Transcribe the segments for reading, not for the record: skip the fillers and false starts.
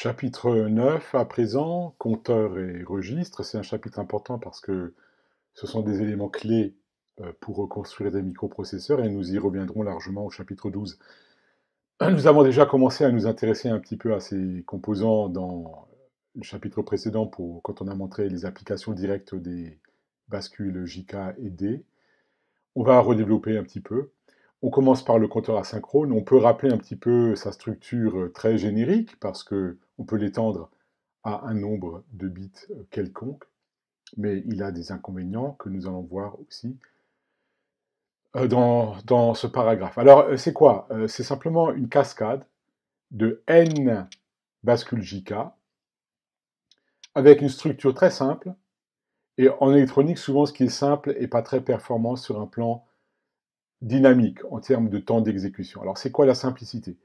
Chapitre 9 à présent, compteur et registre. C'est un chapitre important parce que ce sont des éléments clés pour reconstruire des microprocesseurs et nous y reviendrons largement au chapitre 12. Nous avons déjà commencé à nous intéresser un petit peu à ces composants dans le chapitre précédent quand on a montré les applications directes des bascules JK et D. On va redévelopper un petit peu. On commence par le compteur asynchrone. On peut rappeler un petit peu sa structure très générique parce qu'on peut l'étendre à un nombre de bits quelconque, mais il a des inconvénients que nous allons voir aussi dans ce paragraphe. Alors, c'est quoi? C'est simplement une cascade de n bascules JK avec une structure très simple. Et en électronique, souvent, ce qui est simple n'est pas très performant sur un plan dynamique en termes de temps d'exécution. Alors, c'est quoi la simplicité?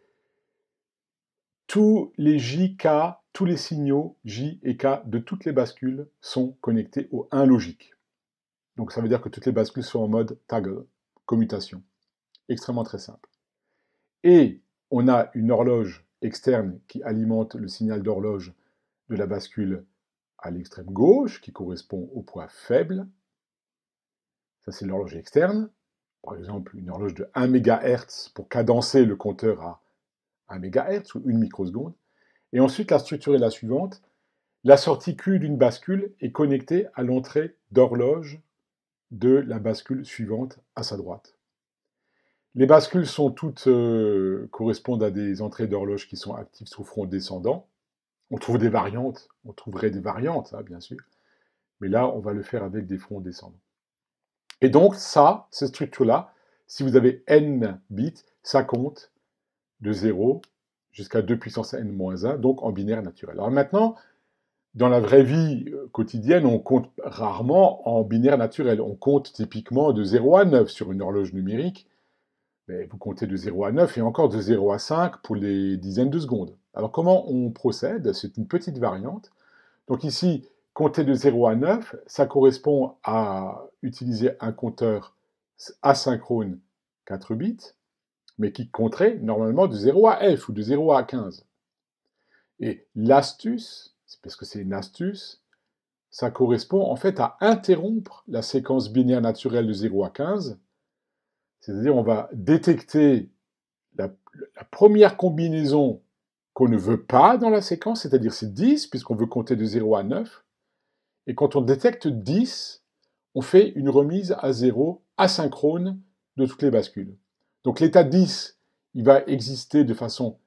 Tous les JK, tous les signaux J et K de toutes les bascules sont connectés au 1 logique. Donc ça veut dire que toutes les bascules sont en mode toggle, commutation. Extrêmement très simple. Et on a une horloge externe qui alimente le signal d'horloge de la bascule à l'extrême gauche, qui correspond au poids faible. Ça, c'est l'horloge externe. Par exemple, une horloge de 1 MHz pour cadencer le compteur à 1 MHz ou 1 microseconde. Et ensuite, la structure est la suivante. La sortie Q d'une bascule est connectée à l'entrée d'horloge de la bascule suivante à sa droite. Les bascules sont toutes correspondent à des entrées d'horloge qui sont actives sous front descendant. On trouve des variantes, on trouverait des variantes, hein, bien sûr. Mais là, on va le faire avec des fronts descendants. Et donc, ça, cette structure-là, si vous avez n bits, ça compte de 0 jusqu'à 2 puissance n-1, donc en binaire naturel. Alors maintenant, dans la vraie vie quotidienne, on compte rarement en binaire naturel. On compte typiquement de 0 à 9 sur une horloge numérique. Mais vous comptez de 0 à 9 et encore de 0 à 5 pour les dizaines de secondes. Alors comment on procède? C'est une petite variante. Donc ici, compter de 0 à 9, ça correspond à utiliser un compteur asynchrone 4 bits, mais qui compterait normalement de 0 à F ou de 0 à 15. Et l'astuce, c'est parce que c'est une astuce, ça correspond en fait à interrompre la séquence binaire naturelle de 0 à 15. C'est-à-dire on va détecter la première combinaison qu'on ne veut pas dans la séquence, c'est-à-dire c'est 10, puisqu'on veut compter de 0 à 9. Et quand on détecte 10, on fait une remise à 0 asynchrone de toutes les bascules. Donc l'état 10, il va exister de façon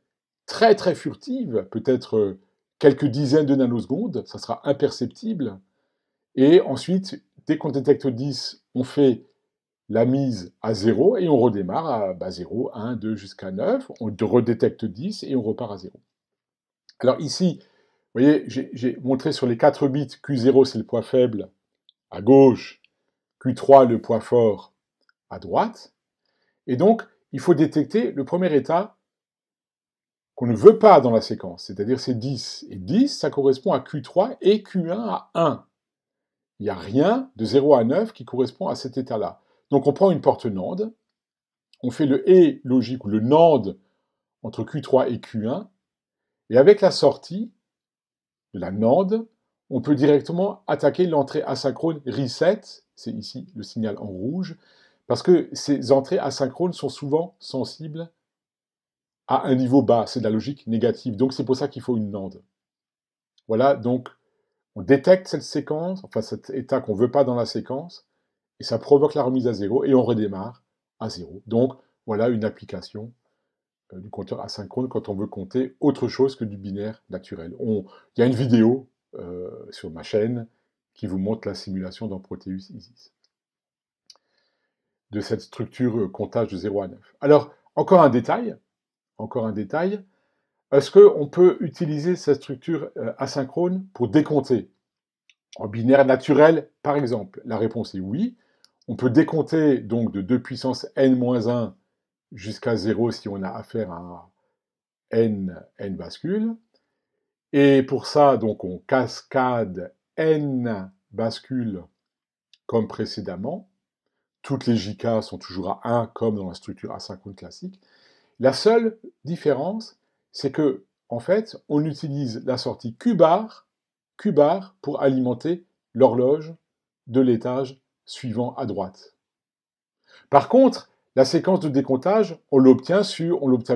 très très furtive, peut-être quelques dizaines de nanosecondes, ça sera imperceptible. Et ensuite, dès qu'on détecte 10, on fait la mise à 0 et on redémarre à 0, 1, 2 jusqu'à 9. On redétecte 10 et on repart à 0. Alors ici, vous voyez, j'ai montré sur les 4 bits, Q0 c'est le poids faible à gauche, Q3 le poids fort à droite. Et donc, il faut détecter le premier état qu'on ne veut pas dans la séquence, c'est-à-dire c'est 10. Et 10, ça correspond à Q3 et Q1 à 1. Il n'y a rien de 0 à 9 qui correspond à cet état-là. Donc on prend une porte NAND, on fait le et logique ou le NAND entre Q3 et Q1, et avec la sortie de la NAND, on peut directement attaquer l'entrée asynchrone reset, c'est ici le signal en rouge, parce que ces entrées asynchrones sont souvent sensibles à un niveau bas, c'est de la logique négative, donc c'est pour ça qu'il faut une NAND. Voilà, donc on détecte cette séquence, enfin cet état qu'on ne veut pas dans la séquence, et ça provoque la remise à 0, et on redémarre à 0. Donc voilà une application du compteur asynchrone quand on veut compter autre chose que du binaire naturel. Il y a une vidéo sur ma chaîne qui vous montre la simulation dans Proteus Isis de cette structure comptage de 0 à 9. Alors, encore un détail. Est-ce qu'on peut utiliser cette structure asynchrone pour décompter en binaire naturel, par exemple? La réponse est oui. On peut décompter donc de 2 puissance n-1 jusqu'à 0 si on a affaire à n bascules. Et pour ça, donc, on cascade n bascules comme précédemment. Toutes les JK sont toujours à 1 comme dans la structure asynchrone classique. La seule différence, c'est que en fait, on utilise la sortie Q-bar pour alimenter l'horloge de l'étage suivant à droite. Par contre, la séquence de décomptage, on l'obtient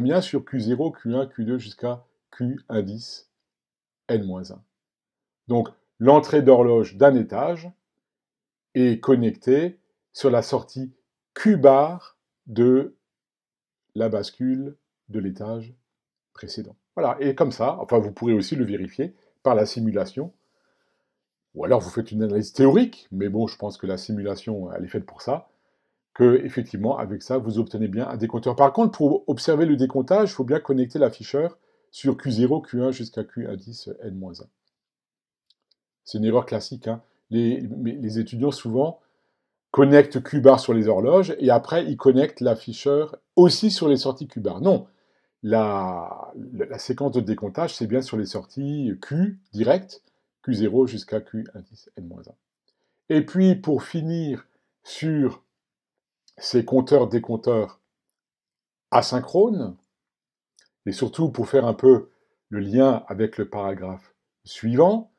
bien sur Q0, Q1, Q2 jusqu'à Q indice N-1. Donc, l'entrée d'horloge d'un étage est connectée sur la sortie Q-bar de la bascule de l'étage précédent. Voilà, et comme ça, enfin vous pourrez aussi le vérifier par la simulation, ou alors vous faites une analyse théorique, mais bon, je pense que la simulation, elle est faite pour ça, que effectivement, avec ça, vous obtenez bien un décompteur. Par contre, pour observer le décomptage, il faut bien connecter l'afficheur sur Q0, Q1 jusqu'à Q indice N-1. C'est une erreur classique, hein. Les étudiants, souvent, connectent Q-bar sur les horloges, et après, ils connectent l'afficheur aussi sur les sorties Q-bar. Non, la séquence de décomptage, c'est bien sur les sorties Q direct, Q0 jusqu'à Q indice N-1. Et puis, pour finir sur ces compteurs-décompteurs asynchrones, et surtout pour faire un peu le lien avec le paragraphe suivant,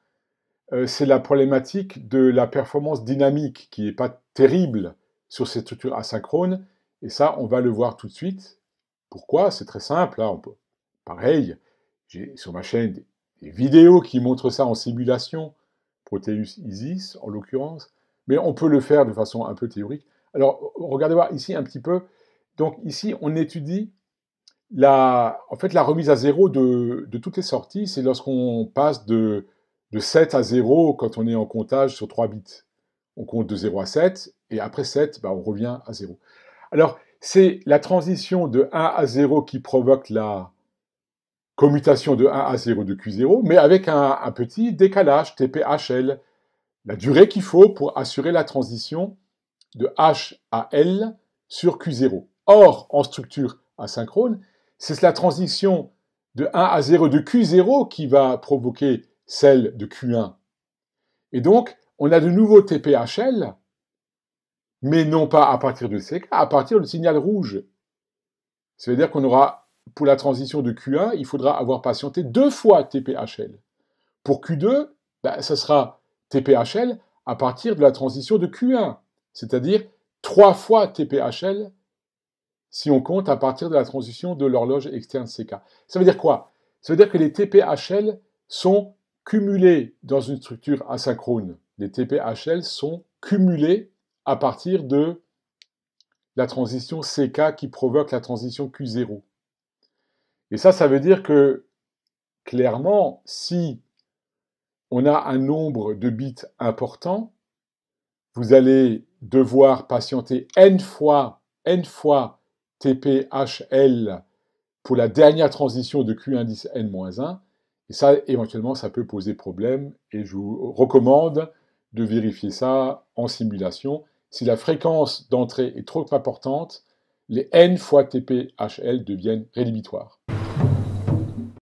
c'est la problématique de la performance dynamique qui n'est pas terrible sur ces structures asynchrones, et ça, on va le voir tout de suite. Pourquoi? C'est très simple. Là, pareil, j'ai sur ma chaîne des vidéos qui montrent ça en simulation, Proteus Isis en l'occurrence, mais on peut le faire de façon un peu théorique. Alors, regardez voir ici un petit peu. Donc ici, on étudie en fait, la remise à zéro de toutes les sorties, c'est lorsqu'on passe de 7 à 0 quand on est en comptage sur 3 bits. On compte de 0 à 7, et après 7, on revient à 0. Alors, c'est la transition de 1 à 0 qui provoque la commutation de 1 à 0 de Q0, mais avec un petit décalage, TP-HL, la durée qu'il faut pour assurer la transition de H à L sur Q0. Or, en structure asynchrone, c'est la transition de 1 à 0 de Q0 qui va provoquer celle de Q1. Et donc, on a de nouveau TP-HL, mais non pas à partir de CK, à partir du signal rouge. Ça veut dire qu'on aura, pour la transition de Q1, il faudra avoir patienté 2 fois TP-HL. Pour Q2, ça sera TP-HL à partir de la transition de Q1, c'est-à-dire 3 fois TP-HL si on compte à partir de la transition de l'horloge externe CK. Ça veut dire quoi? Ça veut dire que les TP-HL sont cumulés dans une structure asynchrone. Les TP-HL sont cumulés à partir de la transition CK qui provoque la transition Q0. Et ça veut dire que, clairement, si on a un nombre de bits important, vous allez devoir patienter n fois TP-HL pour la dernière transition de Q indice N-1, et ça, éventuellement, ça peut poser problème, et je vous recommande de vérifier ça en simulation. Si la fréquence d'entrée est trop importante, les n fois TP-HL deviennent rédhibitoires.